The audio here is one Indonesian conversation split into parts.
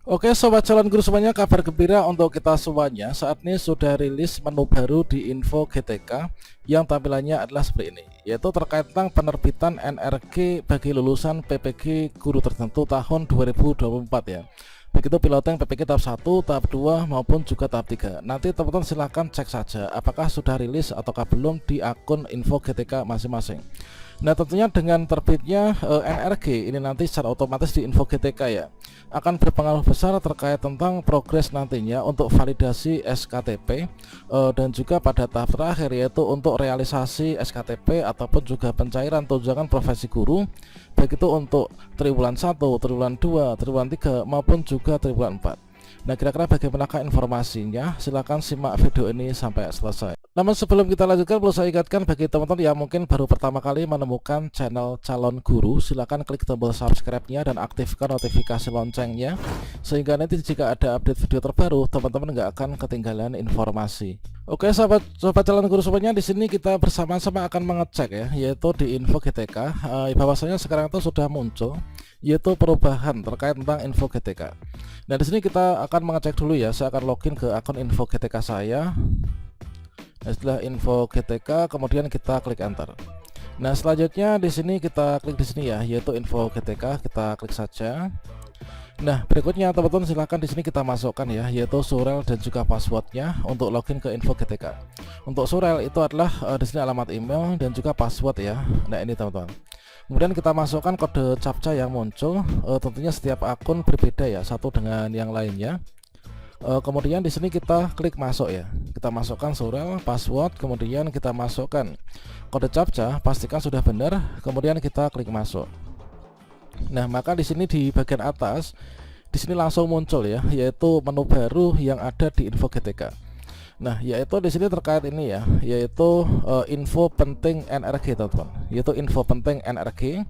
Oke sobat calon guru semuanya, kabar gembira untuk kita semuanya. Saat ini sudah rilis menu baru di Info GTK yang tampilannya adalah seperti ini, yaitu terkait tentang penerbitan NRG bagi lulusan PPG guru tertentu tahun 2024 ya. Begitu piloteng PPG tahap 1, tahap 2 maupun juga tahap 3. Nanti teman-teman silahkan cek saja apakah sudah rilis ataukah belum di akun Info GTK masing-masing. Nah tentunya dengan terbitnya NRG ini nanti secara otomatis di Info GTK ya akan berpengaruh besar terkait tentang progres nantinya untuk validasi SKTP dan juga pada tahap terakhir yaitu untuk realisasi SKTP ataupun juga pencairan tunjangan profesi guru, baik itu untuk triwulan 1, triwulan 2, triwulan 3 maupun juga triwulan 4. Nah kira-kira bagaimanakah informasinya? Silahkan simak video ini sampai selesai. Namun sebelum kita lanjutkan, perlu saya ingatkan bagi teman-teman yang mungkin baru pertama kali menemukan channel Calon Guru, silahkan klik tombol subscribe-nya dan aktifkan notifikasi loncengnya, sehingga nanti jika ada update video terbaru teman-teman nggak akan ketinggalan informasi. Oke sobat calon guru semuanya, di sini kita bersama-sama akan mengecek ya, yaitu di Info GTK bahwasanya sekarang itu sudah muncul yaitu perubahan terkait tentang Info GTK. Nah di sini kita akan mengecek dulu ya. Saya akan login ke akun Info GTK saya. Nah, setelah Info GTK kemudian kita klik enter. Nah selanjutnya di sini kita klik di sini ya, yaitu Info GTK, kita klik saja. Nah berikutnya teman-teman silahkan di sini kita masukkan ya, yaitu surel dan juga passwordnya untuk login ke Info GTK. Untuk surel itu adalah di sini alamat email dan juga password ya. Nah ini teman-teman. Kemudian kita masukkan kode captcha yang muncul. Tentunya setiap akun berbeda ya, satu dengan yang lainnya. Kemudian di sini kita klik masuk ya. Kita masukkan surel, password, kemudian kita masukkan kode captcha, pastikan sudah benar, kemudian kita klik masuk. Nah, maka di sini di bagian atas di sini langsung muncul ya, yaitu menu baru yang ada di Info GTK. Nah, yaitu di sini terkait ini ya, yaitu info penting NRG teman-teman, yaitu info penting NRG.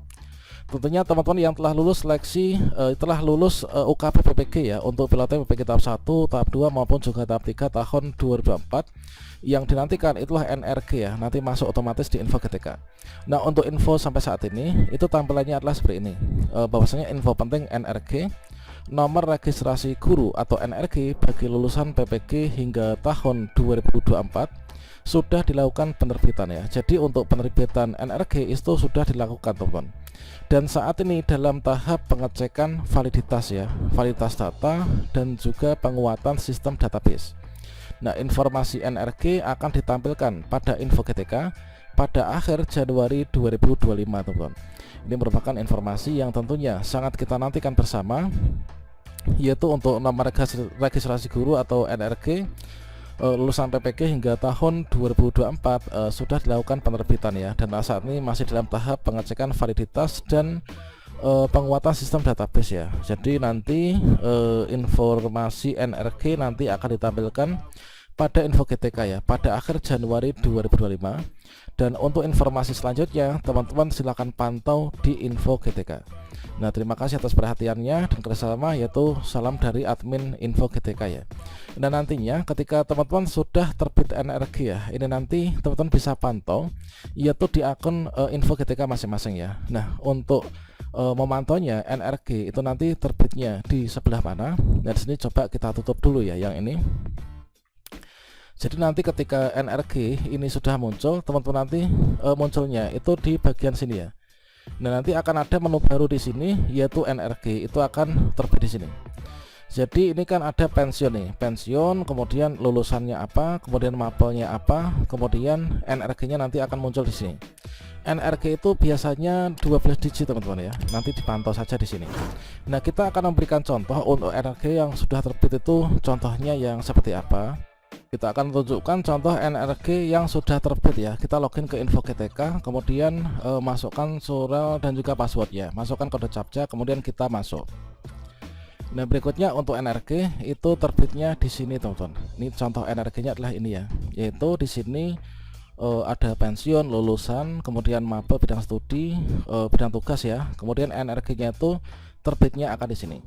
Tentunya teman-teman yang telah lulus seleksi telah lulus UKP PPG ya untuk pilotnya PPG tahap 1, tahap 2 maupun juga tahap 3 tahun 2024 yang dinantikan itulah NRG ya, nanti masuk otomatis di Info GTK. Nah, untuk info sampai saat ini itu tampilannya adalah seperti ini. Bahwasanya info penting NRG, nomor registrasi guru atau NRG bagi lulusan PPG hingga tahun 2024 sudah dilakukan penerbitan ya. Jadi untuk penerbitan NRG itu sudah dilakukan teman-teman. Dan saat ini dalam tahap pengecekan validitas ya, validitas data dan juga penguatan sistem database. Nah, informasi NRG akan ditampilkan pada Info GTK pada akhir Januari 2025 teman-teman. Ini merupakan informasi yang tentunya sangat kita nantikan bersama, yaitu untuk nomor registrasi guru atau NRG lulusan PPG hingga tahun 2024 sudah dilakukan penerbitan ya, dan saat ini masih dalam tahap pengecekan validitas dan penguatan sistem database ya. Jadi nanti informasi NRG nanti akan ditampilkan pada Info GTK ya pada akhir Januari 2025. Dan untuk informasi selanjutnya teman-teman silahkan pantau di Info GTK. Nah terima kasih atas perhatiannya dan kerjasama, yaitu salam dari admin Info GTK ya. Dan nantinya ketika teman-teman sudah terbit NRG ya, ini nanti teman-teman bisa pantau yaitu di akun Info GTK masing-masing ya. Nah untuk memantaunya NRG itu nanti terbitnya di sebelah mana. Nah di sini coba kita tutup dulu ya yang ini. Jadi nanti ketika NRG ini sudah muncul, teman-teman nanti munculnya itu di bagian sini ya. Nah nanti akan ada menu baru di sini, yaitu NRG itu akan terbit di sini. Jadi ini kan ada pensiun nih, pensiun, kemudian lulusannya apa, kemudian mapelnya apa, kemudian NRG-nya nanti akan muncul di sini. NRG itu biasanya 12 digit teman-teman ya. Nanti dipantau saja di sini. Nah kita akan memberikan contoh untuk NRG yang sudah terbit itu, contohnya yang seperti apa. Kita akan tunjukkan contoh NRG yang sudah terbit ya. Kita login ke Info GTK, kemudian masukkan surel dan juga passwordnya, masukkan kode captcha, kemudian kita masuk. Nah berikutnya untuk NRG itu terbitnya di sini teman-teman. Ini contoh NRG-nya adalah ini ya, yaitu di sini ada pensiun, lulusan, kemudian mapel bidang studi, bidang tugas ya. Kemudian NRG-nya itu terbitnya akan di sini.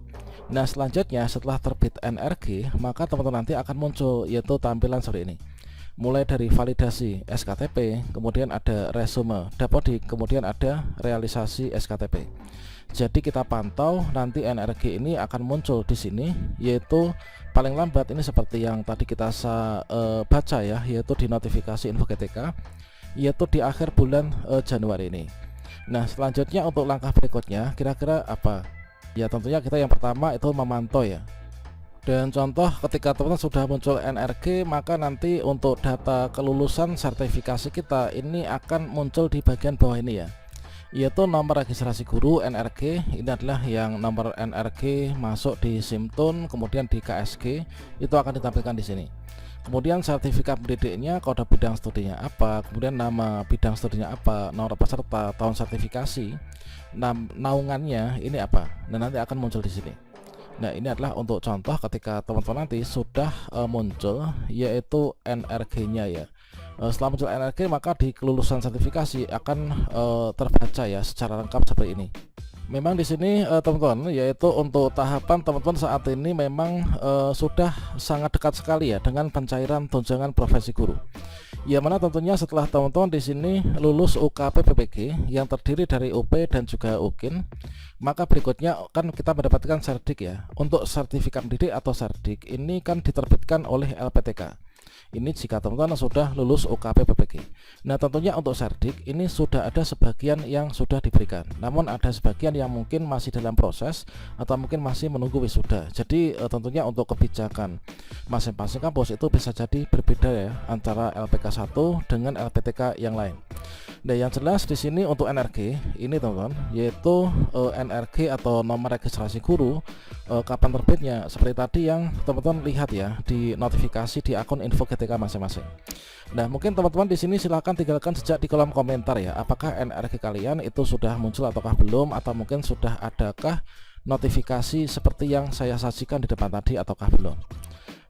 Nah selanjutnya setelah terbit NRG maka teman-teman nanti akan muncul yaitu tampilan seperti ini, mulai dari validasi SKTP, kemudian ada resume dapodik, kemudian ada realisasi SKTP. Jadi kita pantau nanti NRG ini akan muncul di sini, yaitu paling lambat ini seperti yang tadi kita baca ya, yaitu di notifikasi info GTK, yaitu di akhir bulan Januari ini. Nah, selanjutnya untuk langkah berikutnya kira-kira apa? Ya tentunya kita yang pertama itu memantau ya. Dan contoh ketika teman-teman sudah muncul NRG, maka nanti untuk data kelulusan sertifikasi kita ini akan muncul di bagian bawah ini ya, yaitu nomor registrasi guru NRG. Ini adalah yang nomor NRG masuk di Simtun, kemudian di KSG itu akan ditampilkan di sini. Kemudian sertifikat pendidiknya, kode bidang studinya apa, kemudian nama bidang studinya apa, nomor peserta, tahun sertifikasi, naungannya ini apa. Dan nanti akan muncul di sini. Nah, ini adalah untuk contoh ketika teman-teman nanti sudah muncul yaitu NRG-nya ya. Setelah muncul NRG, maka di kelulusan sertifikasi akan terbaca ya secara lengkap seperti ini. Memang di sini teman-teman, yaitu untuk tahapan teman-teman saat ini memang sudah sangat dekat sekali ya dengan pencairan tunjangan profesi guru. Ya, mana tentunya setelah teman-teman di sini lulus UKP PPG yang terdiri dari UP dan juga UKIN, maka berikutnya kan kita mendapatkan serdik ya. Untuk sertifikat pendidik atau serdik ini kan diterbitkan oleh LPTK. Ini jika teman-teman sudah lulus UKP PPG. Nah, tentunya untuk serdik ini sudah ada sebagian yang sudah diberikan, namun ada sebagian yang mungkin masih dalam proses atau mungkin masih menunggu wisuda. Jadi tentunya untuk kebijakan masing-masing kampus itu bisa jadi berbeda ya antara LPK 1 dengan LPTK yang lain. Nah, yang jelas di sini untuk NRG ini teman-teman, yaitu NRG atau nomor registrasi guru, kapan terbitnya seperti tadi yang teman-teman lihat ya di notifikasi di akun info GTK masing-masing. Nah, mungkin teman-teman di sini silahkan tinggalkan sejak di kolom komentar ya, apakah NRG kalian itu sudah muncul ataukah belum, atau mungkin sudah adakah notifikasi seperti yang saya sajikan di depan tadi ataukah belum.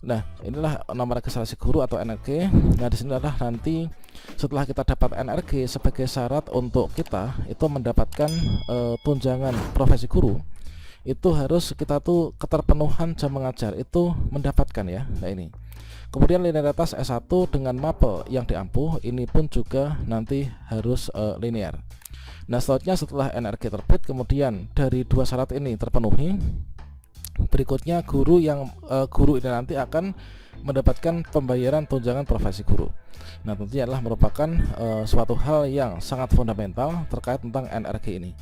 Nah, inilah nomor registrasi guru atau NRG. Nah, di sini adalah nanti setelah kita dapat NRG sebagai syarat untuk kita itu mendapatkan tunjangan profesi guru, itu harus kita tuh keterpenuhan jam mengajar itu mendapatkan ya. Nah, ini. Kemudian linearitas S1 dengan mapel yang diampuh ini pun juga nanti harus linear. Nah, selanjutnya setelah NRG terbit, kemudian dari dua syarat ini terpenuhi, berikutnya guru ini nanti akan mendapatkan pembayaran tunjangan profesi guru. Nah, tentunya adalah merupakan suatu hal yang sangat fundamental terkait tentang NRG ini.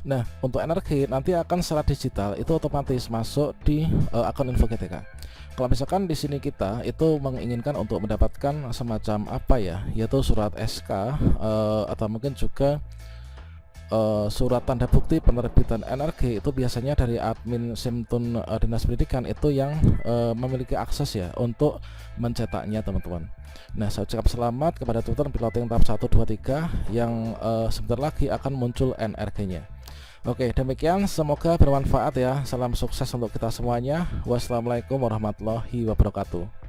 Nah, untuk NRG nanti akan secara digital itu otomatis masuk di akun info GTK. Kalau misalkan di sini kita itu menginginkan untuk mendapatkan semacam apa ya, yaitu surat SK atau mungkin juga surat tanda bukti penerbitan NRG, itu biasanya dari admin Simtun Dinas Pendidikan itu yang memiliki akses ya untuk mencetaknya teman-teman. Nah, saya ucapkan selamat kepada teman-teman piloting tahap 1, 2, 3 yang sebentar lagi akan muncul NRG-nya. Oke, demikian, semoga bermanfaat ya. Salam sukses untuk kita semuanya. Wassalamualaikum warahmatullahi wabarakatuh.